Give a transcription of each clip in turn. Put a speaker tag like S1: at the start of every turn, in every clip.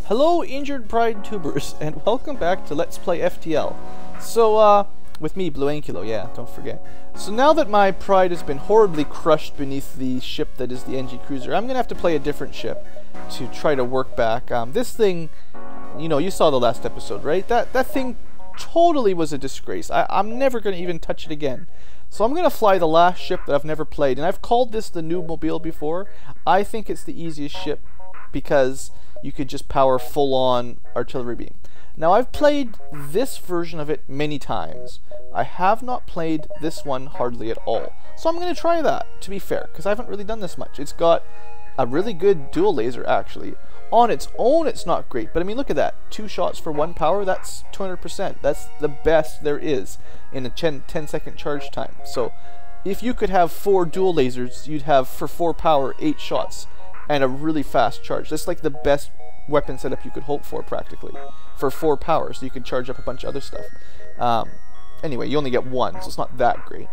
S1: Hello Injured Pride tubers, and welcome back to Let's Play FTL. So, with me, Blue Ankylo, yeah, don't forget. So now that my pride has been horribly crushed beneath the ship that is the NG Cruiser, I'm gonna have to play a different ship to try to work back. This thing, you know, you saw the last episode, right? That thing totally was a disgrace. I'm never gonna even touch it again. So I'm gonna fly the last ship that I've never played, and I've called this the Noob Mobile before. I think it's the easiest ship because you could just power full-on artillery beam. Now, I've played this version of it many times. I have not played this one hardly at all. So I'm going to try that, to be fair, because I haven't really done this much. It's got a really good dual laser, actually. On its own, it's not great, but I mean, look at that. 2 shots for 1 power, that's 200%. That's the best there is in a 10-second charge time. So if you could have 4 dual lasers, you'd have, for 4 power, 8 shots. And a really fast charge. That's like the best weapon setup you could hope for, practically, for 4 power, so you could charge up a bunch of other stuff. Anyway, you only get 1, so it's not that great.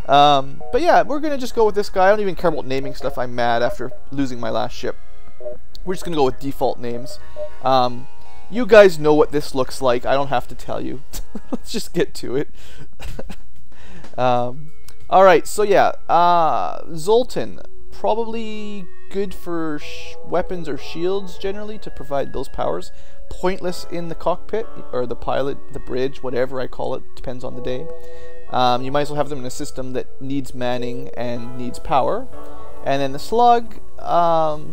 S1: But yeah, we're gonna just go with this guy. I don't even care about naming stuff. I'm mad after losing my last ship. We're just gonna go with default names. You guys know what this looks like. I don't have to tell you. Let's just get to it. Alright, so yeah, Zoltan. Probably good for weapons or shields generally to provide those powers. Pointless in the cockpit or the pilot, the bridge, whatever I call it, depends on the day. You might as well have them in a system that needs manning and needs power. And then the slug,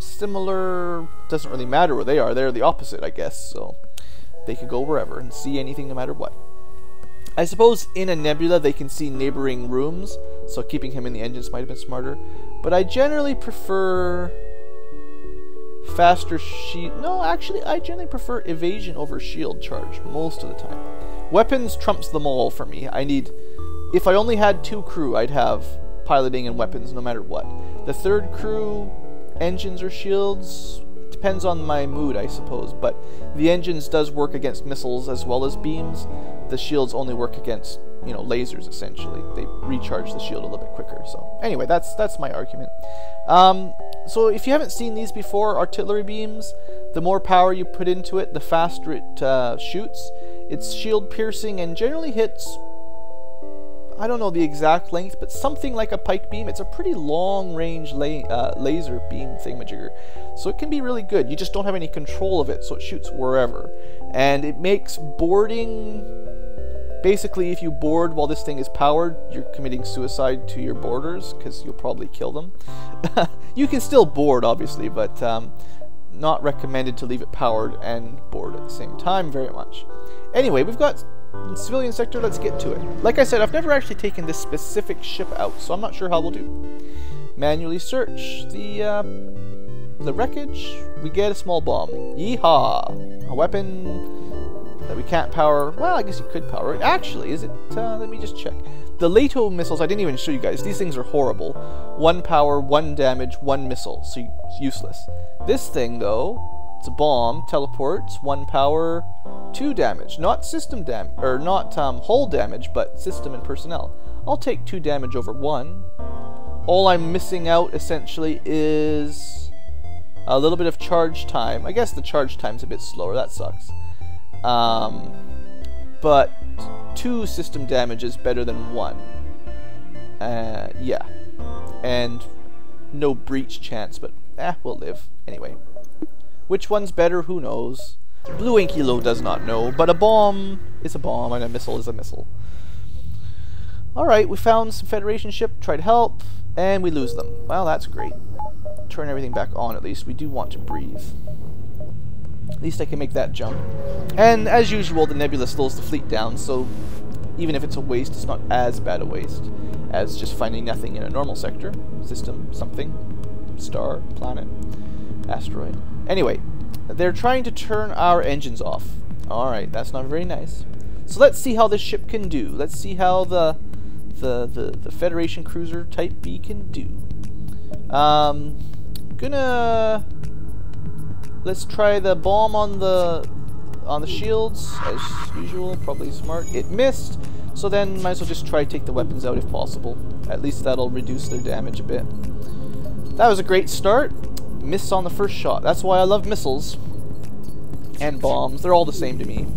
S1: similar, doesn't really matter where they are. They're the opposite, I guess. So they could go wherever and see anything no matter what. I suppose in a nebula they can see neighboring rooms, so keeping him in the engines might have been smarter. But I generally prefer faster shield. No, actually, I generally prefer evasion over shield charge most of the time. Weapons trumps them all for me. If I only had 2 crew, I'd have piloting and weapons no matter what. The 3rd crew, engines or shields, depends on my mood, I suppose. But the engines does work against missiles as well as beams. The shields only work against, you know, lasers, essentially. They recharge the shield a little bit quicker. So anyway, that's my argument. So if you haven't seen these before, artillery beams, the more power you put into it, the faster it shoots. It's shield piercing and generally hits, I don't know the exact length, but something like a pike beam. It's a pretty long range laser beam thingamajigger. So it can be really good. You just don't have any control of it, so it shoots wherever. And it makes boarding... Basically, if you board while this thing is powered, you're committing suicide to your boarders, because you'll probably kill them. You can still board, obviously, but not recommended to leave it powered and board at the same time very much. Anyway, we've got civilian sector, let's get to it. Like I said, I've never actually taken this specific ship out, so I'm not sure how we'll do. Manually search the wreckage. We get a small bomb. Yeehaw! A weapon that we can't power. Well, I guess you could power it. Actually, is it? Let me just check. The LATO missiles, I didn't even show you guys. These things are horrible. 1 power, 1 damage, 1 missile. So it's useless. This thing, though, it's a bomb. Teleports. 1 power, 2 damage. Not system damage, or not hull damage, but system and personnel. I'll take 2 damage over 1. All I'm missing out, essentially, is a little bit of charge time. I guess the charge time's a bit slower. That sucks. But 2 system damage is better than 1. Yeah. And no breach chance, but we'll live. Anyway. Which one's better? Who knows? Blue Ankylo does not know, but a bomb is a bomb and a missile is a missile. Alright, we found some Federation ship, tried to help, and we lose them. Well, that's great. Turn everything back on at least. We do want to breathe. At least I can make that jump. And as usual, the nebula slows the fleet down, so even if it's a waste, it's not as bad a waste as just finding nothing in a normal sector. System, something, star, planet, asteroid. Anyway, they're trying to turn our engines off. Alright, that's not very nice. So let's see how this ship can do. Let's see how the Federation cruiser Type B can do. Let's try the bomb on the shields as usual. Probably smart. It missed, so then might as well just try to take the weapons out if possible. At least that'll reduce their damage a bit. That was a great start. Miss on the first shot. That's why I love missiles. and bombs. They're all the same to me.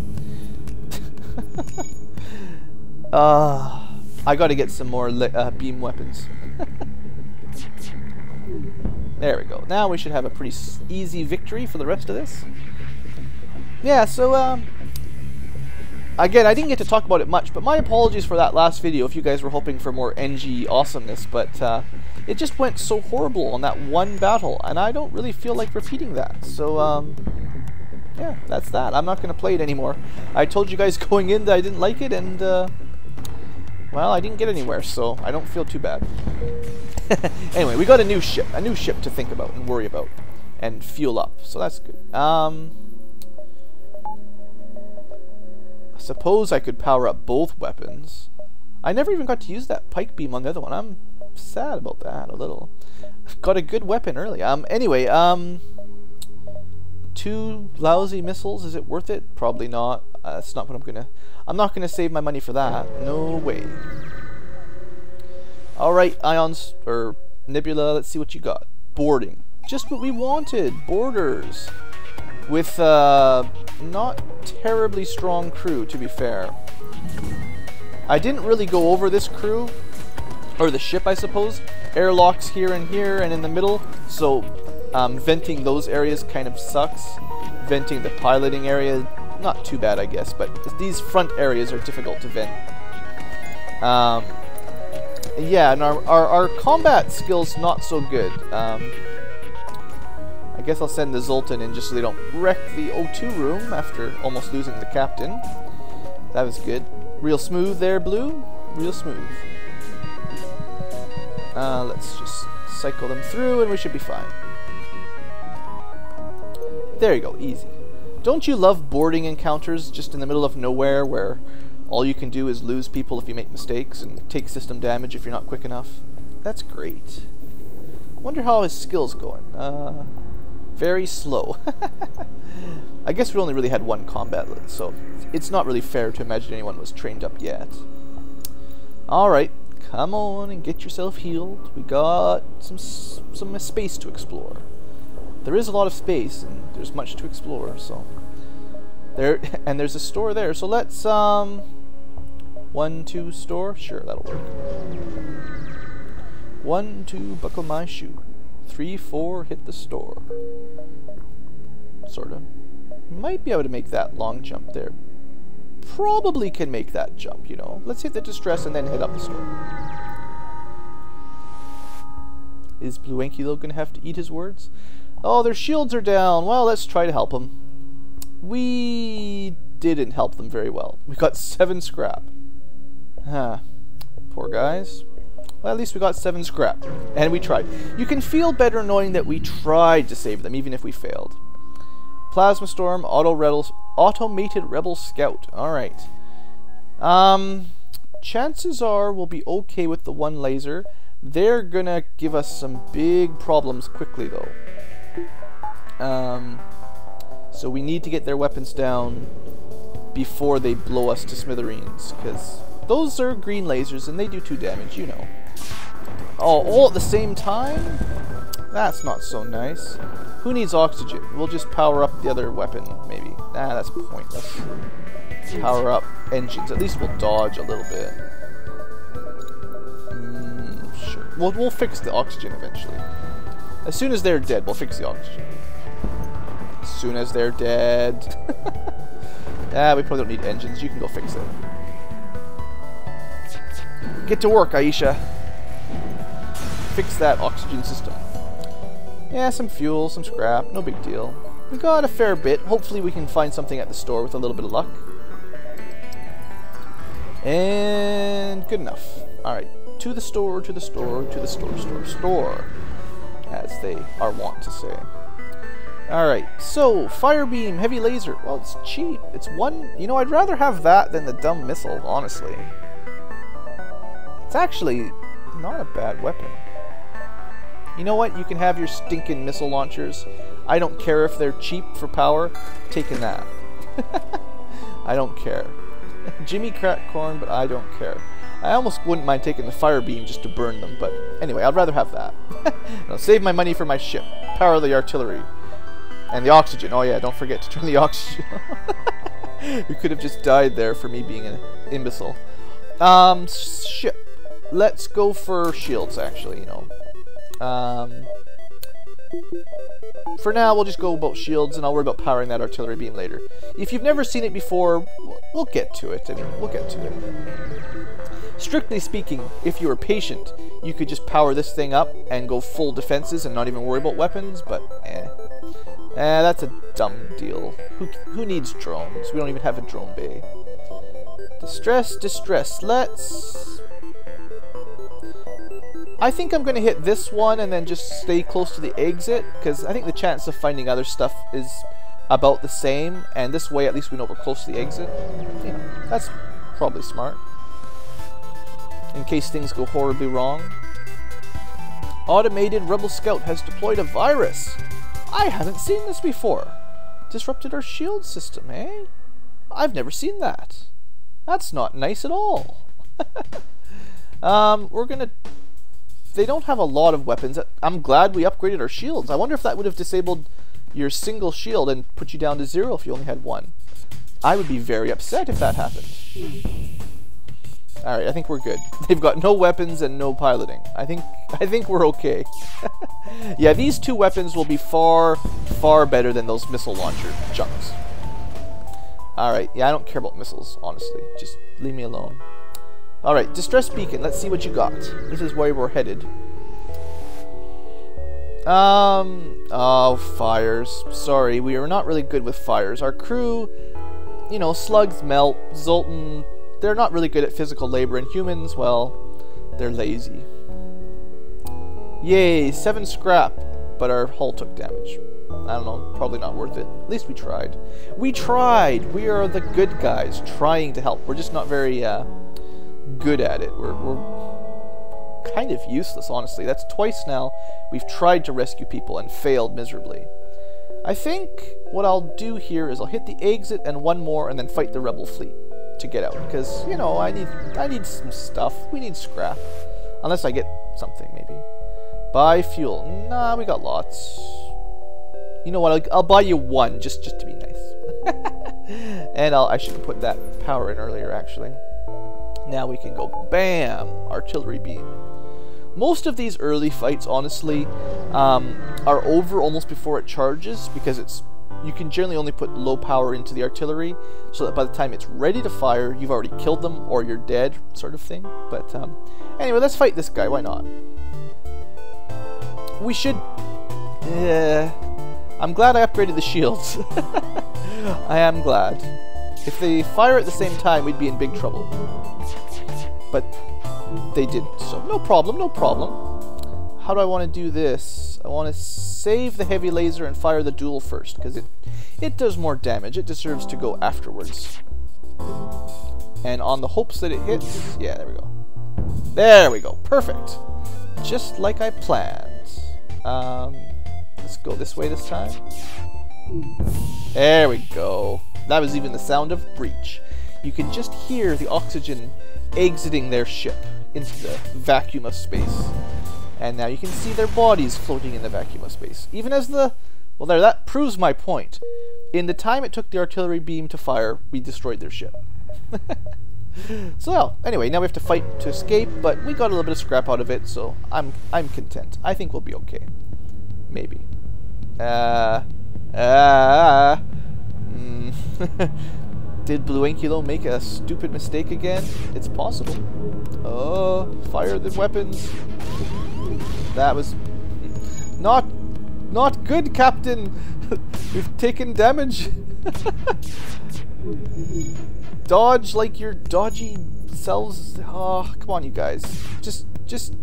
S1: I gotta get some more beam weapons. There we go. Now we should have a pretty easy victory for the rest of this. Yeah, so, again, I didn't get to talk about it much, but my apologies for that last video if you guys were hoping for more NG awesomeness, but it just went so horrible on that one battle, and I don't really feel like repeating that. So, yeah, that's that. I'm not going to play it anymore. I told you guys going in that I didn't like it, and, well, I didn't get anywhere, so I don't feel too bad. Anyway, we got a new ship to think about and worry about, and fuel up, so that's good. I suppose I could power up both weapons. I never even got to use that pike beam on the other one. I'm sad about that a little. Got a good weapon early. Anyway, 2 lousy missiles, is it worth it? Probably not. That's not what I'm not gonna save my money for that. No way. Alright, ions, or nebula, let's see what you got. Boarding. Just what we wanted. Borders. With not terribly strong crew, to be fair. I didn't really go over this crew, or the ship, I suppose. Airlocks here and in the middle, so venting those areas kind of sucks. Venting the piloting area, not too bad, I guess, but these front areas are difficult to vent. Yeah, and our combat skills not so good. I guess I'll send the Zoltan in just so they don't wreck the O2 room after almost losing the captain. That was good. Real smooth there, Blue. Real smooth. Let's just cycle them through and we should be fine. There you go, easy. Don't you love boarding encounters just in the middle of nowhere where all you can do is lose people if you make mistakes and take system damage if you're not quick enough? That's great. Wonder how his skill's going. Very slow. I guess we only really had one combat, so it's not really fair to imagine anyone was trained up yet. Alright, come on and get yourself healed. We got some space to explore. There is a lot of space, and there's much to explore, so... there's a store there, so let's, 1, 2, store? Sure, that'll work. 1, 2, buckle my shoe. 3, 4, hit the store. Sorta. Might be able to make that long jump there. Probably can make that jump, you know. Let's hit the distress and then head up the store. Is Blue Ankylo gonna have to eat his words? Oh, their shields are down. Well, let's try to help them. We didn't help them very well. We got 7 scrap. Huh. Poor guys. Well, at least we got 7 scrap. And we tried. You can feel better knowing that we tried to save them, even if we failed. Plasma Storm, Automated Rebel Scout. Alright. Chances are we'll be okay with the 1 laser. They're gonna give us some big problems quickly, though. So we need to get their weapons down before they blow us to smithereens, because those are green lasers and they do 2 damage, you know. Oh, all at the same time? That's not so nice. Who needs oxygen? We'll just power up the other weapon, maybe. Nah, that's pointless. Power up engines. At least we'll dodge a little bit. Sure. We'll fix the oxygen eventually. As soon as they're dead, we'll fix the oxygen. As soon as they're dead. Ah, we probably don't need engines. You can go fix it. Get to work, Aisha. Fix that oxygen system. Yeah, some fuel, some scrap, no big deal. We got a fair bit. Hopefully we can find something at the store with a little bit of luck. And good enough. Alright, to the store, to the store, to the store, as they are wont to say. Alright, so, fire beam, heavy laser. Well, it's cheap. It's 1, you know, I'd rather have that than the dumb missile, honestly. It's actually not a bad weapon. You know what? You can have your stinking missile launchers. I don't care if they're cheap for power. Taking that. I don't care. Jimmy cracked corn, but I don't care. I almost wouldn't mind taking the fire beam just to burn them, but anyway, I'd rather have that. I'll save my money for my ship. Power the artillery. And the oxygen. Oh yeah, don't forget to turn the oxygen. We could have just died there for me being an imbecile. Ship. Let's go for shields, actually, you know. For now, we'll just go about shields, and I'll worry about powering that artillery beam later. If you've never seen it before, we'll get to it. I mean, we'll get to it. Strictly speaking, if you were patient, you could just power this thing up and go full defenses and not even worry about weapons, but that's a dumb deal. Who needs drones? We don't even have a drone bay. Distress, distress. I think I'm going to hit this one and then just stay close to the exit, because I think the chance of finding other stuff is about the same, and this way at least we know we're close to the exit. Yeah, that's probably smart. In case things go horribly wrong. Automated Rebel Scout has deployed a virus. I haven't seen this before. Disrupted our shield system, eh? I've never seen that. That's not nice at all. We're gonna... They don't have a lot of weapons. I'm glad we upgraded our shields. I wonder if that would have disabled your single shield and put you down to 0 if you only had one. I would be very upset if that happened. Alright, I think we're good. They've got no weapons and no piloting. I think we're okay. Yeah, these two weapons will be far, far better than those missile launcher chunks. Alright, yeah, I don't care about missiles, honestly. Just leave me alone. Alright, distress beacon. Let's see what you got. This is where we're headed. Oh, fires. Sorry, we are not really good with fires. Our crew, you know, slugs melt, Zoltan, they're not really good at physical labor, and humans, well, they're lazy. Yay, 7 scrap, but our hull took damage. I don't know, probably not worth it. At least we tried. We tried! We are the good guys trying to help. We're just not very good at it. We're kind of useless, honestly. That's twice now we've tried to rescue people and failed miserably. I think what I'll do here is I'll hit the exit and one more and then fight the rebel fleet to get out, because, you know, I need some stuff. We need scrap. Unless I get something, maybe. Buy fuel. Nah, we got lots. You know what, I'll buy you one, just to be nice. And I should have put that power in earlier, actually. Now we can go BAM! Artillery beam. Most of these early fights, honestly, are over almost before it charges, because you can generally only put low power into the artillery, so that by the time it's ready to fire, you've already killed them, or you're dead, sort of thing. But anyway, let's fight this guy, why not? We should... I'm glad I upgraded the shields. I am glad. If they fire at the same time, we'd be in big trouble. But they didn't, so no problem, no problem. How do I want to do this? I want to save the heavy laser and fire the dual first, because it does more damage. It deserves to go afterwards. And on the hopes that it hits... Yeah, there we go. There we go. Perfect. Just like I planned. Let's go this way this time. There we go. That was even the sound of breach. You can just hear the oxygen exiting their ship into the vacuum of space. And now you can see their bodies floating in the vacuum of space. Even as the... Well, there, that proves my point. In the time it took the artillery beam to fire, we destroyed their ship. So, anyway, now we have to fight to escape, but we got a little bit of scrap out of it, so I'm content. I think we'll be okay. Maybe. Did Blue Ankylo make a stupid mistake again? It's possible. Oh, fire the weapons. That was not good, Captain. We've taken damage. Dodge like your dodgy selves. Oh, come on, you guys. Just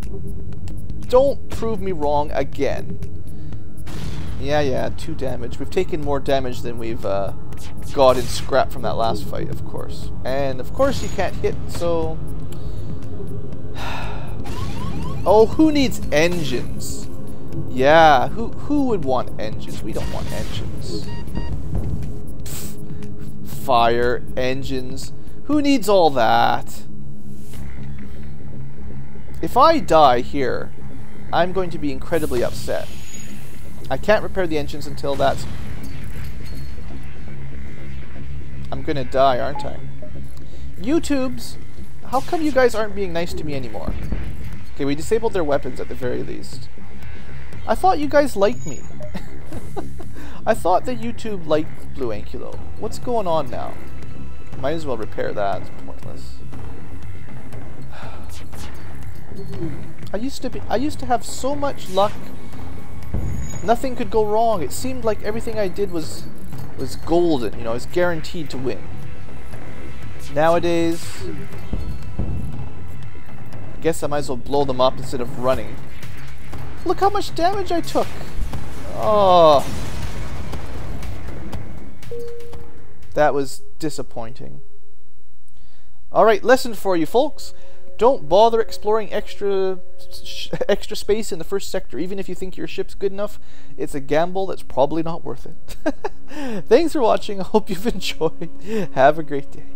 S1: don't prove me wrong again. Yeah, 2 damage. We've taken more damage than we've got in scrap from that last fight, of course. And of course you can't hit, so... Oh, who needs engines? Yeah, who would want engines? We don't want engines. Fire, engines. Who needs all that? If I die here, I'm going to be incredibly upset. I can't repair the engines until that's I'm gonna die, aren't I? YouTubes, how come you guys aren't being nice to me anymore? Okay, we disabled their weapons at the very least. I thought you guys liked me. I thought that YouTube liked Blue Ankylo. What's going on now? Might as well repair that. It's pointless. I used to have so much luck. Nothing could go wrong. It seemed like everything I did was golden, you know, I was guaranteed to win. Nowadays, I guess I might as well blow them up instead of running. Look how much damage I took. Oh. That was disappointing. Alright, lesson for you folks. Don't bother exploring extra space in the first sector. Even if you think your ship's good enough, it's a gamble that's probably not worth it. Thanks for watching. I hope you've enjoyed. Have a great day.